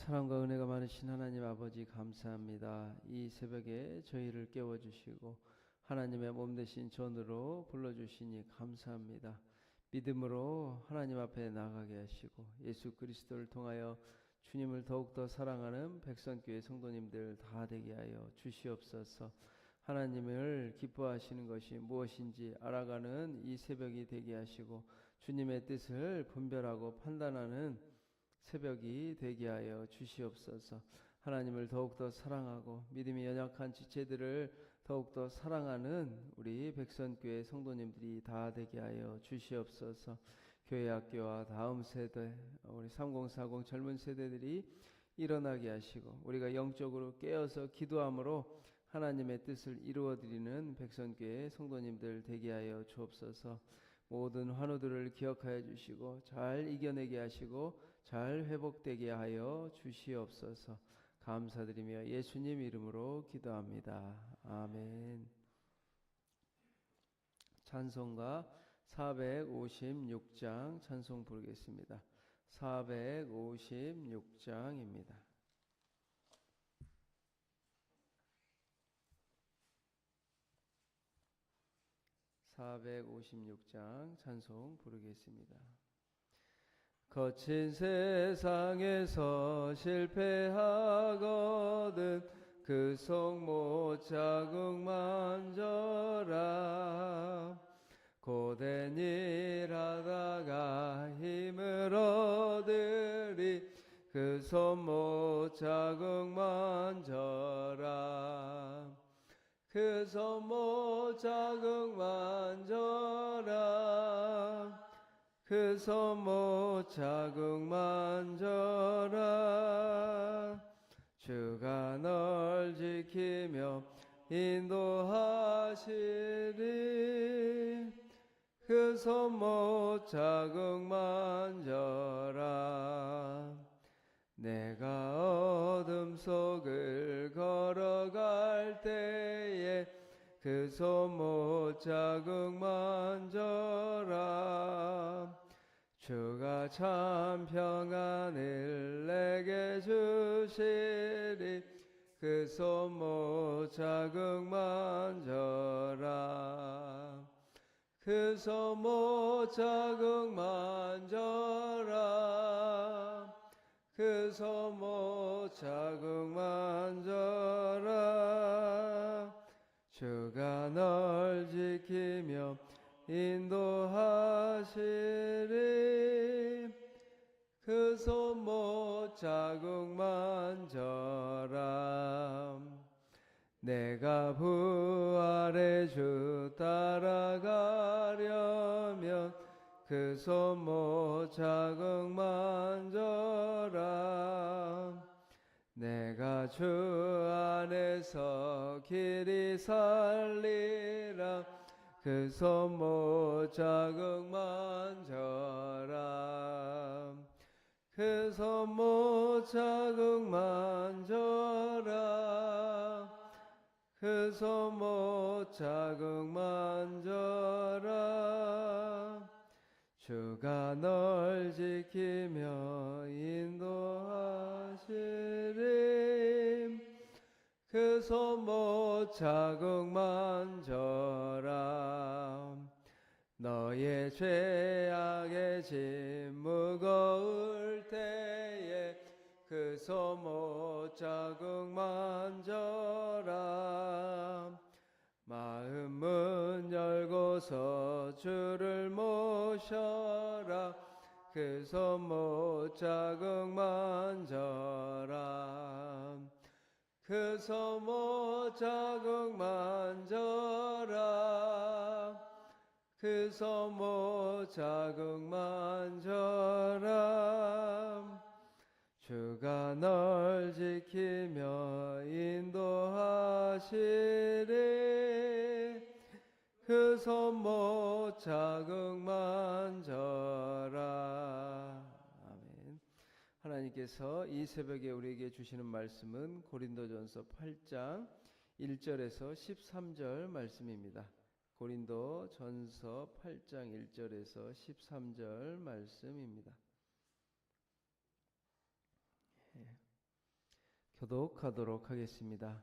사랑과 은혜가 많으신 하나님 아버지 감사합니다. 이 새벽에 저희를 깨워주시고 하나님의 몸 되신 전으로 불러주시니 감사합니다. 믿음으로 하나님 앞에 나가게 하시고 예수 그리스도를 통하여 주님을 더욱더 사랑하는 백성교회 성도님들 다 되게 하여 주시옵소서. 하나님을 기뻐하시는 것이 무엇인지 알아가는 이 새벽이 되게 하시고 주님의 뜻을 분별하고 판단하는 새벽이 되게 하여 주시옵소서. 하나님을 더욱더 사랑하고 믿음이 연약한 지체들을 더욱더 사랑하는 우리 백선교회 성도님들이 다 되게 하여 주시옵소서. 교회 학교와 다음 세대 우리 3040 젊은 세대들이 일어나게 하시고 우리가 영적으로 깨어서 기도함으로 하나님의 뜻을 이루어드리는 백선교회 성도님들 되게 하여 주옵소서. 모든 환우들을 기억하여 주시고 잘 이겨내게 하시고 잘 회복되게 하여 주시옵소서. 감사드리며 예수님 이름으로 기도합니다. 아멘. 찬송가 456장 찬송 부르겠습니다. 456장입니다. 456장 찬송 부르겠습니다. 거친 세상에서 실패하거든 그 속 못 자국만져라. 고된 일 하다가 힘을 얻으리 그 손 못 자국만져라. 그 손 못 자국만져라. 그 손 못 자국만져라. 주가 널 지키며 인도하시리. 그 손 못 자국만져라. 내가 어둠 속을 걸어갈 때에 그 손 못 자국만져라. 주가 참 평안을 내게 주시리. 그 손 못 자국만져라. 그 손 못 자국만져라. 그 손 못 자국만져라. 주가 널 지키며 인도하시리. 그 손 못 자국만져라. 내가 부활의 주 따라가려면 그 손 못 자국만져라. 내가 주 안에서 길이 살리라. 그 손 못 자국만져라. 그 손 못 자국만져라. 그 손 못 자국만져라. 주가 널 지키며 인도하시리. 그 손 못 자국만져라. 너의 죄악의 짐 무거울 때에 그 손 못 자국만져라. 마음 문 열고서 주를 모셔라. 그 손 못 자국만져라. 그 손 못 자국만져라. 그 손 못 자국만져라. 주가 널 지키며 인도하시리. 그 손 못 자국만져라. 아멘. 하나님께서 이 새벽에 우리에게 주시는 말씀은 고린도전서 8장 1절에서 13절 말씀입니다. 고린도전서 8장 1절에서 13절 말씀입니다. 교독하도록 하겠습니다.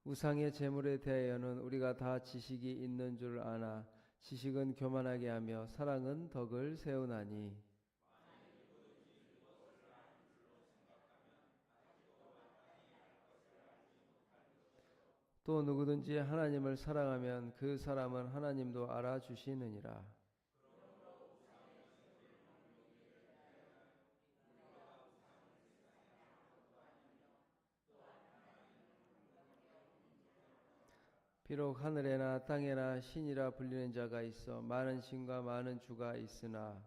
우상의 제물에 대하여는 우리가 다 지식이 있는 줄 아나 지식은 교만하게 하며 사랑은 덕을 세우나니 또 누구든지 하나님을 사랑하면 그 사람은 하나님도 알아주시느니라. 비록 하늘에나 땅에나 신이라 불리는 자가 있어 많은 신과 많은 주가 있으나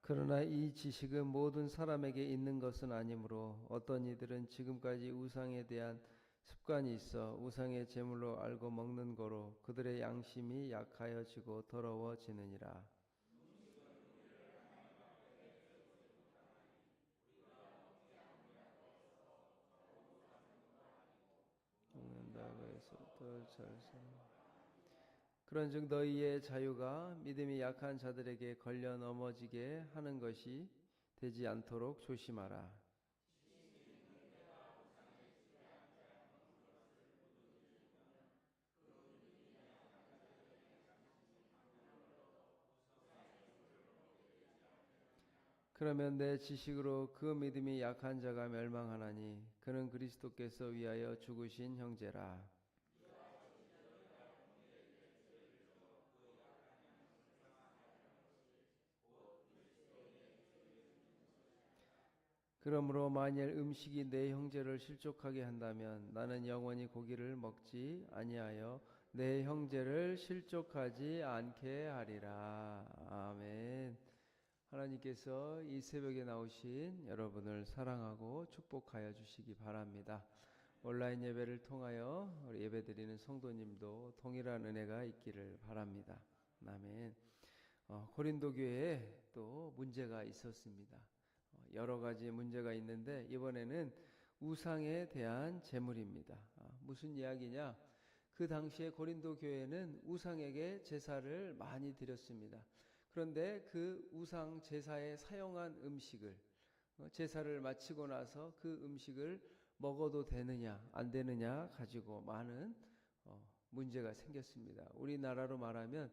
그러나 이 지식은 모든 사람에게 있는 것은 아니므로 어떤 이들은 지금까지 우상에 대한 습관이 있어 우상의 제물로 알고 먹는 거로 그들의 양심이 약하여지고 더러워지느니라. 먹는다고 해서 더 잘 사. 그런즉 너희의 자유가 믿음이 약한 자들에게 걸려 넘어지게 하는 것이 되지 않도록 조심하라. 그러면 내 지식으로 그 믿음이 약한 자가 멸망하나니 그는 그리스도께서 위하여 죽으신 형제라. 그러므로 만일 음식이 내 형제를 실족하게 한다면 나는 영원히 고기를 먹지 아니하여 내 형제를 실족하지 않게 하리라. 아멘. 하나님께서 이 새벽에 나오신 여러분을 사랑하고 축복하여 주시기 바랍니다. 온라인 예배를 통하여 우리 예배드리는 성도님도 동일한 은혜가 있기를 바랍니다. 아멘. 고린도 교회에 또 문제가 있었습니다. 여러 가지 문제가 있는데 이번에는 우상에 대한 제물입니다. 무슨 이야기냐? 그 당시에 고린도 교회는 우상에게 제사를 많이 드렸습니다. 그런데 그 우상 제사에 사용한 음식을 제사를 마치고 나서 그 음식을 먹어도 되느냐 안 되느냐 가지고 많은 문제가 생겼습니다. 우리나라로 말하면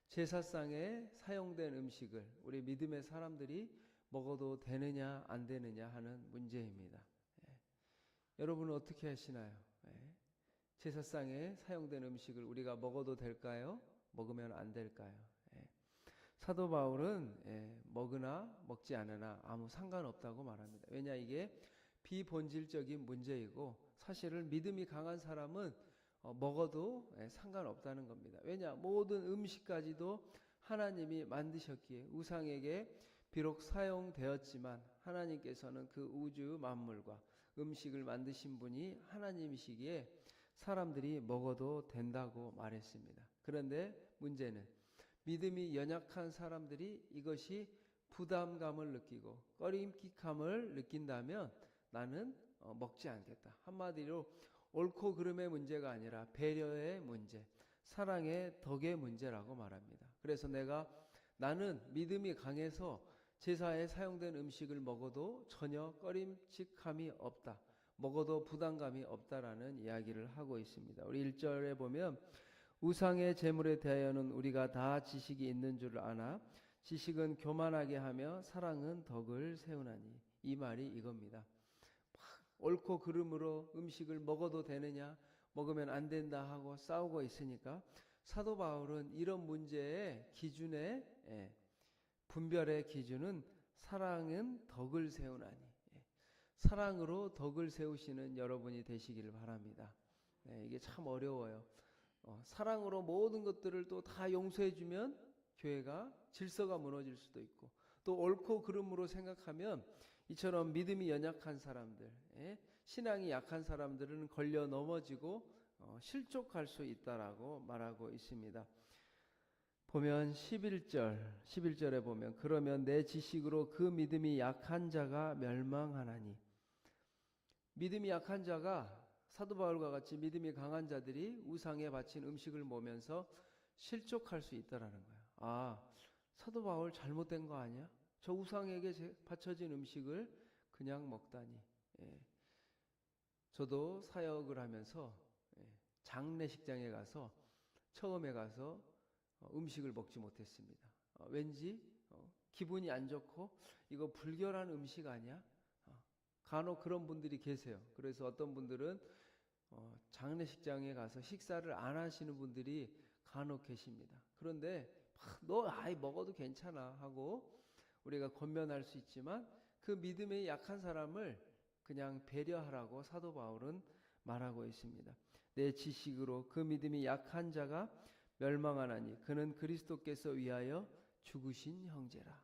제사상에 사용된 음식을 우리 믿음의 사람들이 먹어도 되느냐 안 되느냐 하는 문제입니다. 여러분은 어떻게 하시나요? 제사상에 사용된 음식을 우리가 먹어도 될까요? 먹으면 안 될까요? 사도 바울은 먹으나 먹지 않으나 아무 상관없다고 말합니다. 왜냐 이게 비본질적인 문제이고 사실은 믿음이 강한 사람은 먹어도 상관없다는 겁니다. 왜냐 모든 음식까지도 하나님이 만드셨기에 우상에게 비록 사용되었지만 하나님께서는 그 우주 만물과 음식을 만드신 분이 하나님이시기에 사람들이 먹어도 된다고 말했습니다. 그런데 문제는 믿음이 연약한 사람들이 이것이 부담감을 느끼고 꺼림칙함을 느낀다면 나는 먹지 않겠다. 한마디로 옳고 그름의 문제가 아니라 배려의 문제, 사랑의 덕의 문제라고 말합니다. 그래서 나는 믿음이 강해서 제사에 사용된 음식을 먹어도 전혀 꺼림칙함이 없다. 먹어도 부담감이 없다라는 이야기를 하고 있습니다. 우리 1절에 보면 우상의 제물에 대하여는 우리가 다 지식이 있는 줄 아나 지식은 교만하게 하며 사랑은 덕을 세우나니 이 말이 이겁니다. 옳고 그름으로 음식을 먹어도 되느냐 먹으면 안 된다 하고 싸우고 있으니까 사도 바울은 이런 문제의 기준에 분별의 기준은 사랑은 덕을 세우나니 사랑으로 덕을 세우시는 여러분이 되시기를 바랍니다. 이게 참 어려워요. 사랑으로 모든 것들을 또 다 용서해주면 교회가 질서가 무너질 수도 있고 또 옳고 그름으로 생각하면 이처럼 믿음이 연약한 사람들, 신앙이 약한 사람들은 걸려 넘어지고 실족할 수 있다라고 말하고 있습니다. 보면 11절에 보면 그러면 내 지식으로 그 믿음이 약한 자가 멸망하나니, 믿음이 약한 자가 사도 바울과 같이 믿음이 강한 자들이 우상에 바친 음식을 먹으면서 실족할 수 있다라는 거야. 아, 사도 바울 잘못된 거 아니야? 저 우상에게 바쳐진 음식을 그냥 먹다니. 예. 저도 사역을 하면서 장례식장에 가서 처음에 가서 음식을 먹지 못했습니다. 왠지 기분이 안 좋고 이거 불결한 음식 아니야? 간혹 그런 분들이 계세요. 그래서 어떤 분들은 장례식장에 가서 식사를 안 하시는 분들이 간혹 계십니다. 그런데 너 아이 먹어도 괜찮아 하고 우리가 권면할 수 있지만 그 믿음에 약한 사람을 그냥 배려하라고 사도 바울은 말하고 있습니다. 내 지식으로 그 믿음이 약한 자가 멸망하나니 그는 그리스도께서 위하여 죽으신 형제라.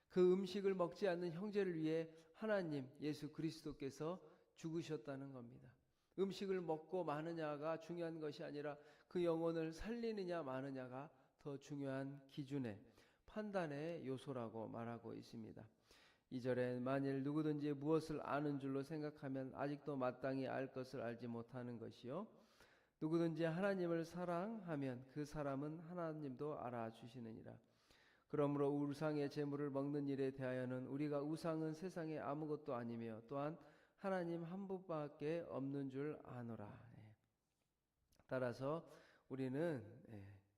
그 음식을 먹지 않는 형제를 위해 하나님 예수 그리스도께서 죽으셨다는 겁니다. 음식을 먹고 마느냐가 중요한 것이 아니라 그 영혼을 살리느냐 마느냐가 더 중요한 기준의 판단의 요소라고 말하고 있습니다. 2절에 만일 누구든지 무엇을 아는 줄로 생각하면 아직도 마땅히 알 것을 알지 못하는 것이요 누구든지 하나님을 사랑하면 그 사람은 하나님도 알아주시느니라. 그러므로 우상의 제물을 먹는 일에 대하여는 우리가 우상은 세상에 아무것도 아니며 또한 하나님 한 분밖에 없는 줄 아노라. 따라서 우리는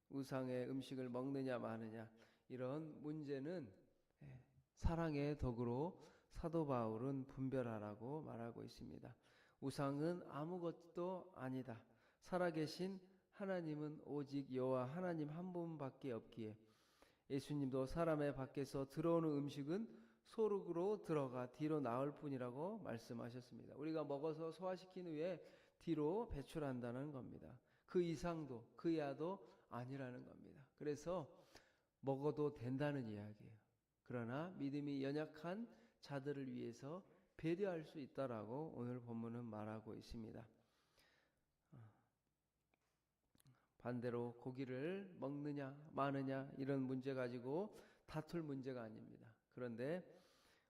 우상의 음식을 먹느냐 마느냐 이런 문제는 사랑의 덕으로 사도 바울은 분별하라고 말하고 있습니다. 우상은 아무것도 아니다. 살아계신 하나님은 오직 여호와 하나님 한 분밖에 없기에 예수님도 사람의 밖에서 들어오는 음식은 소록으로 들어가 뒤로 나올 뿐이라고 말씀하셨습니다. 우리가 먹어서 소화시킨 후에 뒤로 배출한다는 겁니다. 그 이상도 그 이하도 아니라는 겁니다. 그래서 먹어도 된다는 이야기예요. 그러나 믿음이 연약한 자들을 위해서 배려할 수 있다라고 오늘 본문은 말하고 있습니다. 반대로 고기를 먹느냐 마느냐 이런 문제 가지고 다툴 문제가 아닙니다. 그런데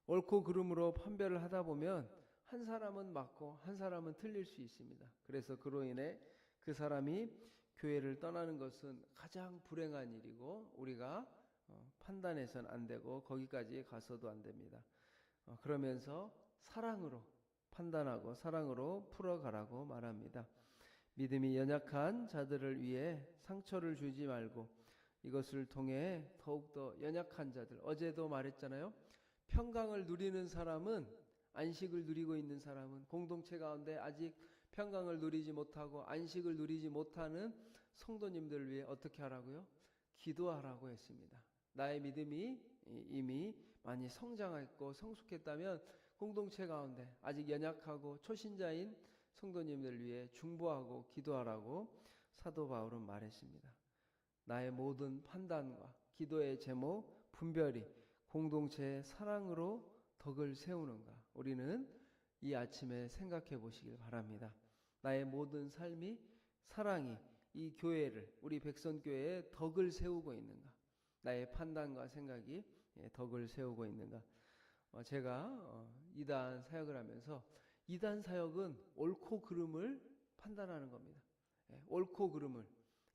옳고 그름으로 판별을 하다 보면 한 사람은 맞고 한 사람은 틀릴 수 있습니다. 그래서 그로 인해 그 사람이 교회를 떠나는 것은 가장 불행한 일이고 우리가 판단해서는 안 되고 거기까지 가서도 안 됩니다. 그러면서 사랑으로 판단하고 사랑으로 풀어가라고 말합니다. 믿음이 연약한 자들을 위해 상처를 주지 말고 이것을 통해 더욱더 연약한 자들, 어제도 말했잖아요. 평강을 누리는 사람은, 안식을 누리고 있는 사람은 공동체 가운데 아직 평강을 누리지 못하고 안식을 누리지 못하는 성도님들을 위해 어떻게 하라고요? 기도하라고 했습니다. 나의 믿음이 이미 많이 성장했고 성숙했다면 공동체 가운데 아직 연약하고 초신자인 성도님들 위해 중보하고 기도하라고 사도 바울은 말했습니다. 나의 모든 판단과 기도의 제목, 분별이 공동체의 사랑으로 덕을 세우는가? 우리는 이 아침에 생각해 보시길 바랍니다. 나의 모든 삶이 사랑이 이 교회를, 우리 백선교회에 덕을 세우고 있는가? 나의 판단과 생각이 덕을 세우고 있는가? 제가 이단 사역을 하면서 이단 사역은 옳고 그름을 판단하는 겁니다. 옳고 그름을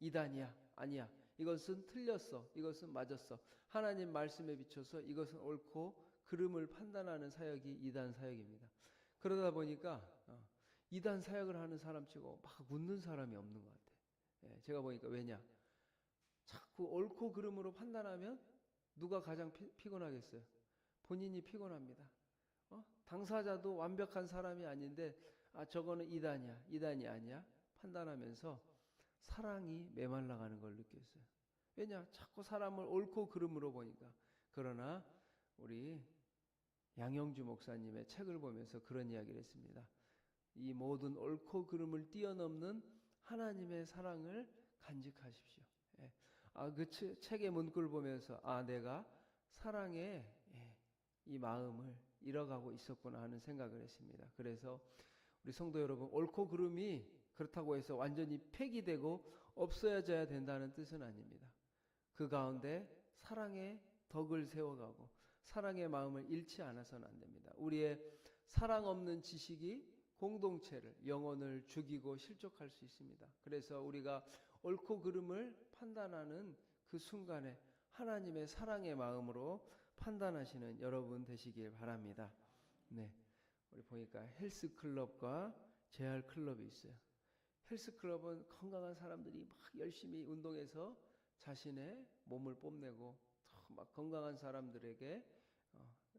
이단이야 아니야 이것은 틀렸어 이것은 맞았어 하나님 말씀에 비춰서 이것은 옳고 그름을 판단하는 사역이 이단 사역입니다. 그러다 보니까 이단 사역을 하는 사람치고 막 웃는 사람이 없는 것 같아요. 제가 보니까 왜냐 자꾸 옳고 그름으로 판단하면 누가 가장 피곤하겠어요? 본인이 피곤합니다. 당사자도 완벽한 사람이 아닌데 저거는 이단이야 이단이 아니야 판단하면서 사랑이 메말라가는 걸 느꼈어요. 왜냐 자꾸 사람을 옳고 그름으로 보니까. 그러나 우리 양영주 목사님의 책을 보면서 그런 이야기를 했습니다. 이 모든 옳고 그름을 뛰어넘는 하나님의 사랑을 간직하십시오. 그 책의 문구를 보면서 내가 사랑의 이 마음을 잃어가고 있었구나 하는 생각을 했습니다. 그래서 우리 성도 여러분 옳고 그름이 그렇다고 해서 완전히 폐기되고 없어져야 된다는 뜻은 아닙니다. 그 가운데 사랑의 덕을 세워가고 사랑의 마음을 잃지 않아서는 안 됩니다. 우리의 사랑 없는 지식이 공동체를, 영혼을 죽이고 실족할 수 있습니다. 그래서 우리가 옳고 그름을 판단하는 그 순간에 하나님의 사랑의 마음으로 판단하시는 여러분 되시길 바랍니다. 네, 우리 보니까 헬스클럽과 재활클럽이 있어요. 헬스클럽은 건강한 사람들이 막 열심히 운동해서 자신의 몸을 뽐내고 막 건강한 사람들에게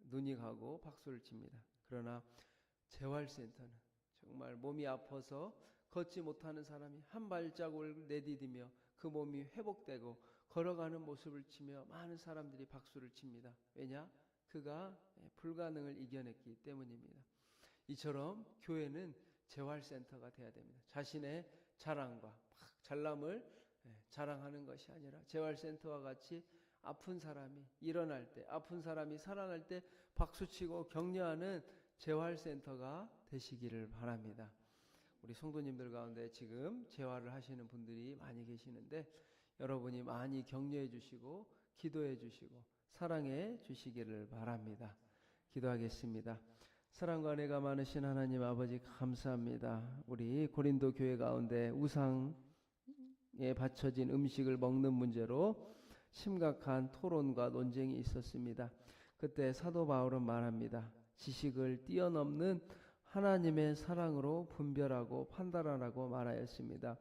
눈이 가고 박수를 칩니다. 그러나 재활센터는 정말 몸이 아파서 걷지 못하는 사람이 한 발자국을 내디디며 그 몸이 회복되고 걸어가는 모습을 치며 많은 사람들이 박수를 칩니다. 왜냐? 그가 불가능을 이겨냈기 때문입니다. 이처럼 교회는 재활센터가 돼야 됩니다. 자신의 자랑과 잘남을 자랑하는 것이 아니라 재활센터와 같이 아픈 사람이 일어날 때, 아픈 사람이 살아날 때 박수치고 격려하는 재활센터가 되시기를 바랍니다. 우리 성도님들 가운데 지금 재활을 하시는 분들이 많이 계시는데 여러분이 많이 격려해 주시고 기도해 주시고 사랑해 주시기를 바랍니다. 기도하겠습니다. 사랑과 은혜가 많으신 하나님 아버지 감사합니다. 우리 고린도 교회 가운데 우상에 바쳐진 음식을 먹는 문제로 심각한 토론과 논쟁이 있었습니다. 그때 사도 바울은 말합니다. 지식을 뛰어넘는 하나님의 사랑으로 분별하고 판단하라고 말하였습니다.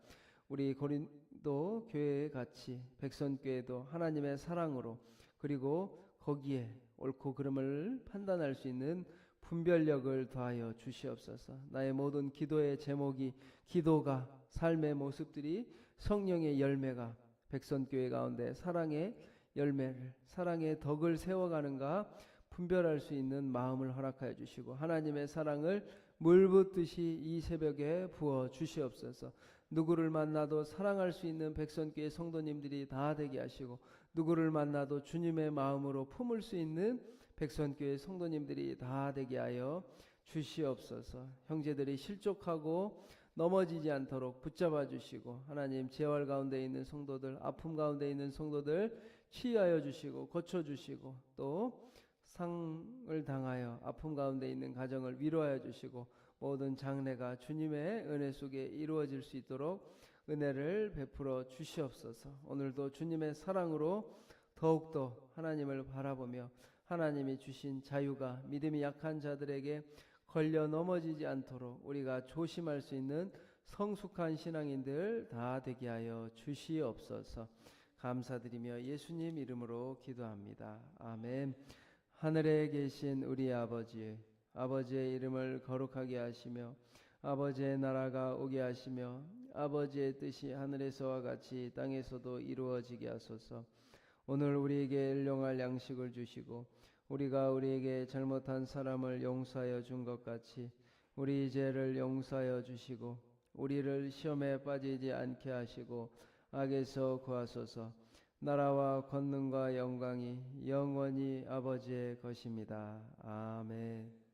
우리 고린도 교회에 같이 백선교회도 하나님의 사랑으로 그리고 거기에 옳고 그름을 판단할 수 있는 분별력을 더하여 주시옵소서. 나의 모든 기도의 제목이 기도가 삶의 모습들이 성령의 열매가 백선교회 가운데 사랑의 열매를 사랑의 덕을 세워가는가 분별할 수 있는 마음을 허락하여 주시고 하나님의 사랑을 물 붓듯이 이 새벽에 부어 주시옵소서. 누구를 만나도 사랑할 수 있는 백선교회 성도님들이 다 되게 하시고 누구를 만나도 주님의 마음으로 품을 수 있는 백선교회 성도님들이 다 되게 하여 주시옵소서. 형제들이 실족하고 넘어지지 않도록 붙잡아 주시고 하나님 재활 가운데 있는 성도들, 아픔 가운데 있는 성도들 치유하여 주시고 고쳐주시고 또 상을 당하여 아픔 가운데 있는 가정을 위로하여 주시고 모든 장래가 주님의 은혜 속에 이루어질 수 있도록 은혜를 베풀어 주시옵소서. 오늘도 주님의 사랑으로 더욱더 하나님을 바라보며 하나님이 주신 자유가 믿음이 약한 자들에게 걸려 넘어지지 않도록 우리가 조심할 수 있는 성숙한 신앙인들 다 되게 하여 주시옵소서. 감사드리며 예수님 이름으로 기도합니다. 아멘. 하늘에 계신 우리 아버지, 아버지의 이름을 거룩하게 하시며 아버지의 나라가 오게 하시며 아버지의 뜻이 하늘에서와 같이 땅에서도 이루어지게 하소서. 오늘 우리에게 일용할 양식을 주시고 우리가 우리에게 잘못한 사람을 용서하여 준 것 같이 우리 죄를 용서하여 주시고 우리를 시험에 빠지지 않게 하시고 악에서 구하소서. 나라와 권능과 영광이 영원히 아버지의 것입니다. 아멘.